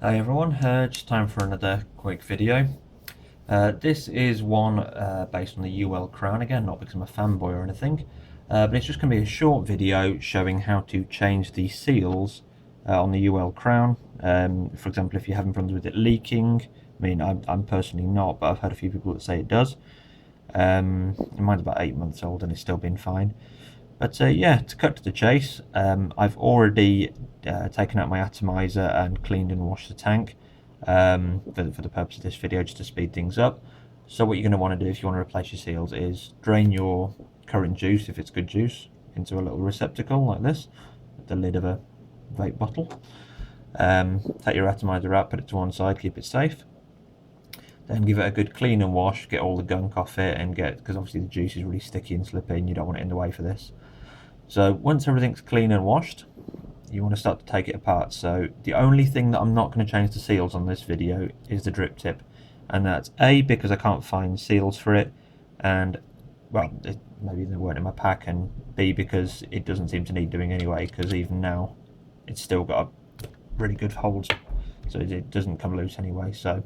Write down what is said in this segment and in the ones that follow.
Hi everyone, just time for another quick video. This is one based on the Uwell crown, again not because I'm a fanboy or anything, but it's just going to be a short video showing how to change the seals on the Uwell crown. For example, if you're having problems with it leaking, I mean I'm personally not, but I've heard a few people that say it does. Mine's about 8 months old and it's still been fine. But yeah, to cut to the chase, I've already taken out my atomizer and cleaned and washed the tank for the purpose of this video, just to speed things up. So what you're going to want to do if you want to replace your seals is drain your current juice, if it's good juice, into a little receptacle like this, the lid of a vape bottle. Take your atomizer out, put it to one side, keep it safe. Then give it a good clean and wash, get all the gunk off it, and because obviously the juice is really sticky and slippy and you don't want it in the way for this. So once everything's clean and washed, you want to start to take it apart. So the only thing that I'm not going to change the seals on this video is the drip tip, and that's A, because I can't find seals for it, and well, maybe they weren't in my pack, and B, because it doesn't seem to need doing anyway, because even now it's still got really good holds, so it doesn't come loose anyway. So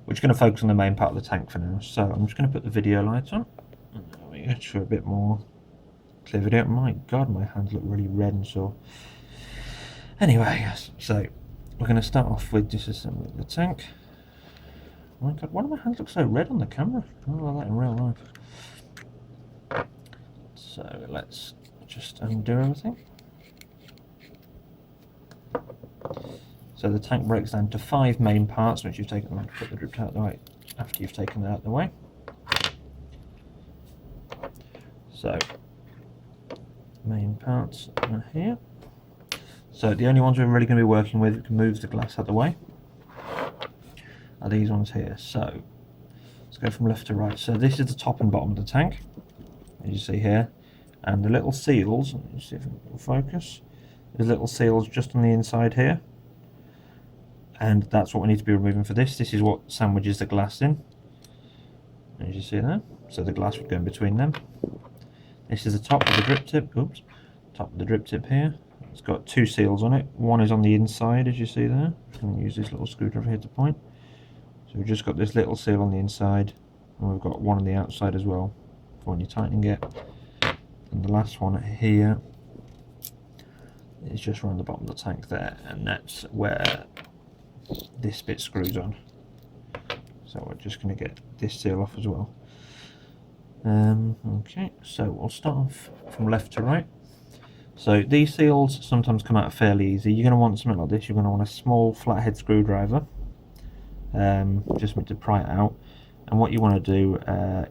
we're just going to focus on the main part of the tank for now. So I'm just going to put the video light on. Let me get you a bit more clear video. My god, my hands look really red and sore. Anyway, so we're going to start off with disassembling the tank. Oh my god, why do my hands look so red on the camera? I don't like that in real life. So let's just undo everything. So the tank breaks down to 5 main parts once you've taken them out. Put the drip out the way after you've taken that out the way. So main parts are here. So the only ones we're really going to be working with, we can move the glass out the way, are these ones here. So let's go from left to right. So this is the top and bottom of the tank, as you see here, and the little seals, let me see if it will focus, there's little seals just on the inside here, and that's what we need to be removing for this. This is what sandwiches the glass in, as you see there. So the glass would go in between them. This is the top of the drip tip, oops, top of the drip tip here. It's got 2 seals on it. One is on the inside, as you see there. I'm going to use this little screwdriver here to point. So we've just got this little seal on the inside, and we've got one on the outside as well for when you're tightening it. And the last one here is just around the bottom of the tank there, and that's where this bit screws on. So we're just going to get this seal off as well. Okay, so we'll start off from left to right. So these seals sometimes come out fairly easy. You're going to want something like this. You're going to want a small flathead screwdriver, just to pry it out. And what you want to do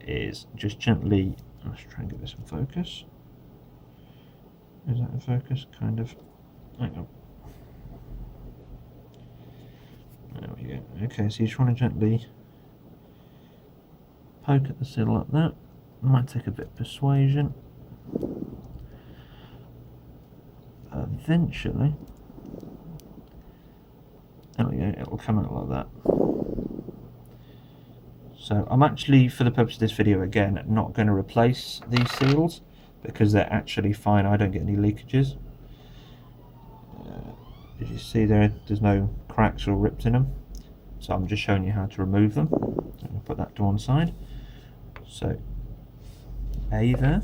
is just gently, let's try and get this in focus. Is that in focus? Kind of. Hang on. There we go. Okay, so you just want to gently poke at the seal like that. It might take a bit of persuasion. Eventually, there we go, it will come out like that. So I'm actually, for the purpose of this video again, not going to replace these seals because they're actually fine. I don't get any leakages. As you see there, there's no cracks or rips in them. So I'm just showing you how to remove them. I'm going to put that to one side. So A there.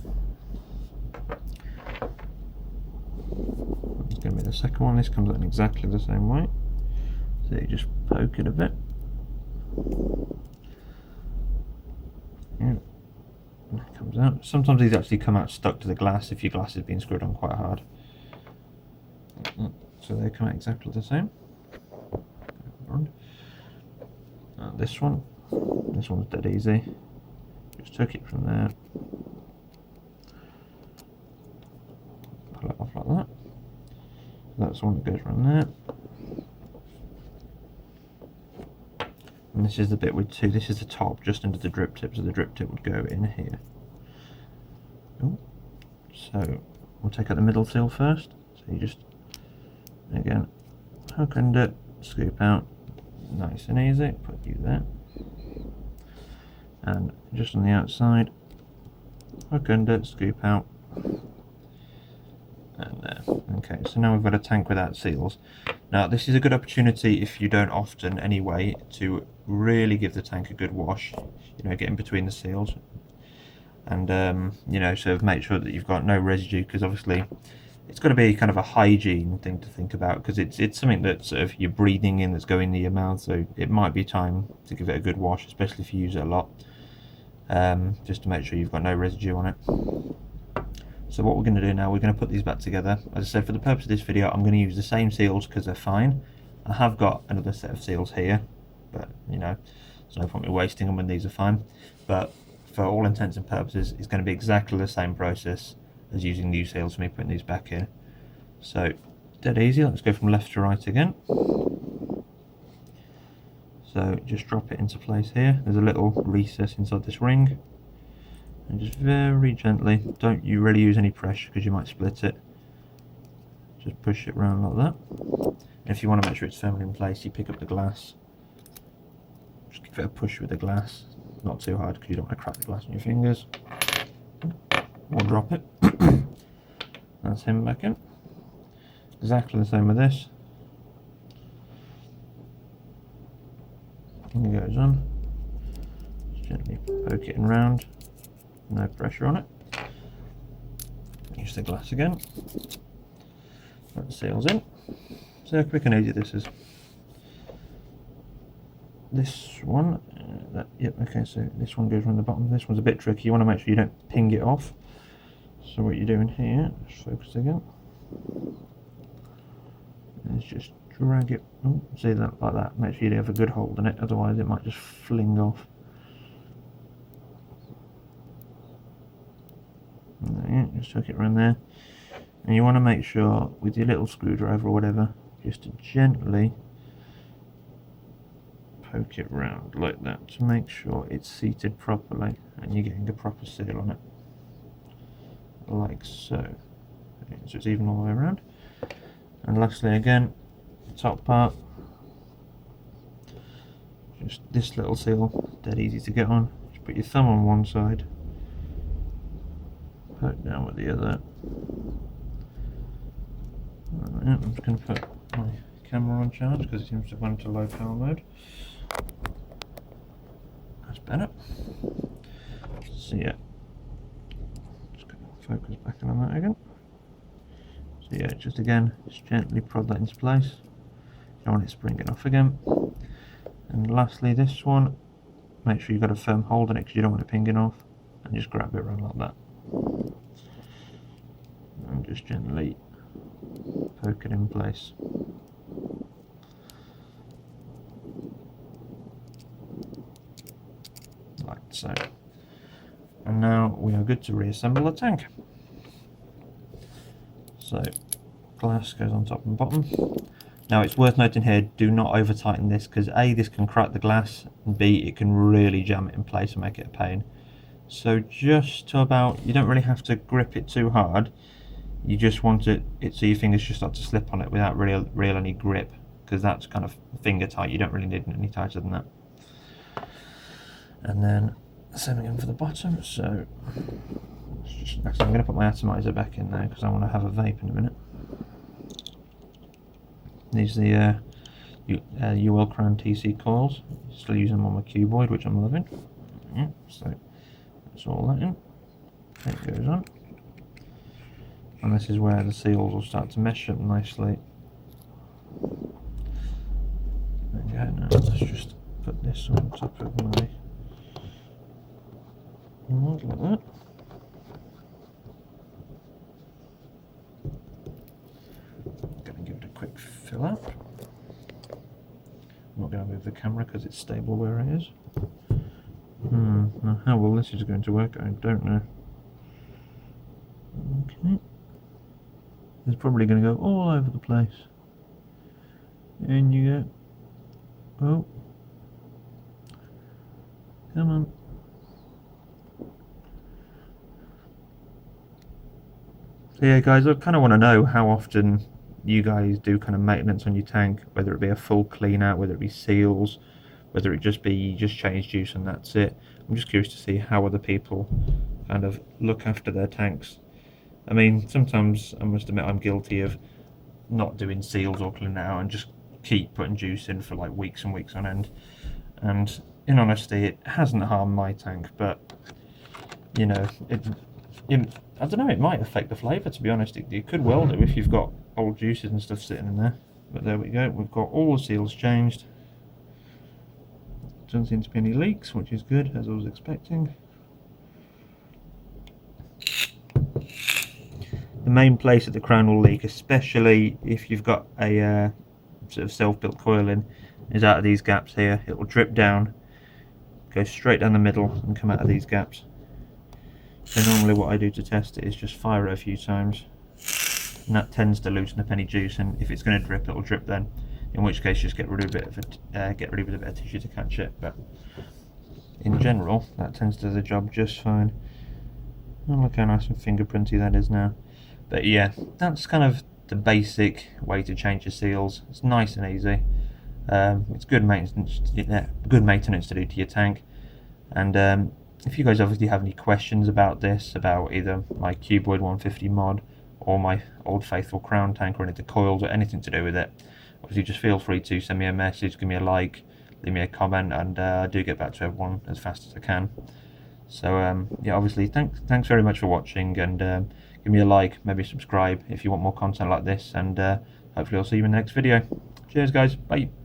It's going to be the second one. This comes out in exactly the same way. So you just poke it a bit. Yeah, and it comes out. Sometimes these actually come out stuck to the glass if your glass has been screwed on quite hard. So they come out exactly the same. This one's dead easy. Just took it from there. Pull it off like that. That's the one that goes around there. And this is the bit with 2, this is the top just under the drip tip, so the drip tip would go in here. Ooh. So we'll take out the middle seal first. So you just, again, hook under, scoop out, nice and easy, put you there. And just on the outside, hook under, scoop out, and there. Okay, so now we've got a tank without seals. Now this is a good opportunity, if you don't often anyway, to really give the tank a good wash, you know, get in between the seals, and you know, sort of make sure that you've got no residue, because obviously it's got to be kind of a hygiene thing to think about, because it's something that sort of you're breathing in, that's going into your mouth, so it might be time to give it a good wash, especially if you use it a lot, just to make sure you've got no residue on it. So what we're going to do now, we're going to put these back together. As I said, for the purpose of this video, I'm going to use the same seals because they're fine. I have got another set of seals here, but you know, there's no point in wasting them when these are fine. But for all intents and purposes, it's going to be exactly the same process as using new seals for me putting these back in. So dead easy. Let's go from left to right again. So just drop it into place here. There's a little recess inside this ring, and just very gently, don't you really use any pressure because you might split it, just push it around like that. And if you want to make sure it's firmly in place, you pick up the glass, just give it a push with the glass, not too hard because you don't want to crack the glass on your fingers, or drop it. That's him back in. Exactly the same with this. And it goes on, just gently poke it in round, no pressure on it. Use the glass again, put the seals in. See how quick and easy this is. This one, yep, okay, so this one goes around the bottom. This one's a bit tricky, you want to make sure you don't ping it off. So what you're doing here, just focus again, is just drag it, oh, see that, like that, make sure you have a good hold on it, otherwise it might just fling off. Yeah, just hook it around there, and you want to make sure with your little screwdriver or whatever, just to gently poke it round like that to make sure it's seated properly and you're getting a proper seal on it, like so. Okay, so it's even all the way around. And lastly again, the top part, just this little seal, dead easy to get on. Just put your thumb on one side, poke down with the other. I'm just going to put my camera on charge because it seems to have gone into low power mode. That's better. So yeah, just going to focus back on that again. So yeah, just again, just gently prod that into place. You don't want it springing off again. And lastly, this one, make sure you've got a firm hold on it because you don't want it pinging off, and just grab it around like that. And just gently poke it in place. Like so. And now we are good to reassemble the tank. So glass goes on top and bottom. Now it's worth noting here, do not over tighten this because A, this can crack the glass, and B, it can really jam it in place and make it a pain. So just to about, you don't really have to grip it too hard, you just want it so your fingers just start to slip on it without real any grip, because that's kind of finger tight, you don't really need any tighter than that. And then same again for the bottom. So actually I'm going to put my atomizer back in there because I want to have a vape in a minute. These are the Uwell Crown TC coils. Still using them on my cuboid, which I'm loving. Yeah, so that's all that in. It goes on, and this is where the seals will start to mesh up nicely. Okay, now let's just put this on top of my mod like that. I'm going to give it a quick fill up. I'm not going to move the camera because it's stable where it is. Now how well this is going to work, I don't know. Okay. It's probably going to go all over the place. And you go. Oh. Come on. So yeah guys, I kind of want to know how often you guys do kind of maintenance on your tank, whether it be a full clean out, whether it be seals, whether it just be you just change juice and that's it. I'm just curious to see how other people kind of look after their tanks. I mean, sometimes I must admit I'm guilty of not doing seals or cleaning it out and just keep putting juice in for like weeks and weeks on end. And in honesty, it hasn't harmed my tank, but you know, I don't know, it might affect the flavour, to be honest. It could well do if you've got old juices and stuff sitting in there. But there we go, we've got all the seals changed. Doesn't seem to be any leaks, which is good, as I was expecting. The main place that the crown will leak, especially if you've got a sort of self-built coil in, is out of these gaps here. It will drip down, go straight down the middle and come out of these gaps. So normally what I do to test it is just fire it a few times, and that tends to loosen up any juice, and if it's going to drip, it will drip then. In which case, just get rid of a bit of tissue to catch it. But in general, that tends to do the job just fine. Oh, look how nice and fingerprinty that is now. But yeah, that's kind of the basic way to change your seals. It's nice and easy. It's good maintenance to do to your tank. And if you guys obviously have any questions about this, about either my Cuboid 150 mod or my Old Faithful Crown tank, or any of the coils or anything to do with it, obviously just feel free to send me a message, give me a like, leave me a comment, and I do get back to everyone as fast as I can. So yeah, obviously thanks very much for watching, and give me a like, maybe subscribe if you want more content like this, and hopefully I'll see you in the next video. Cheers guys, bye.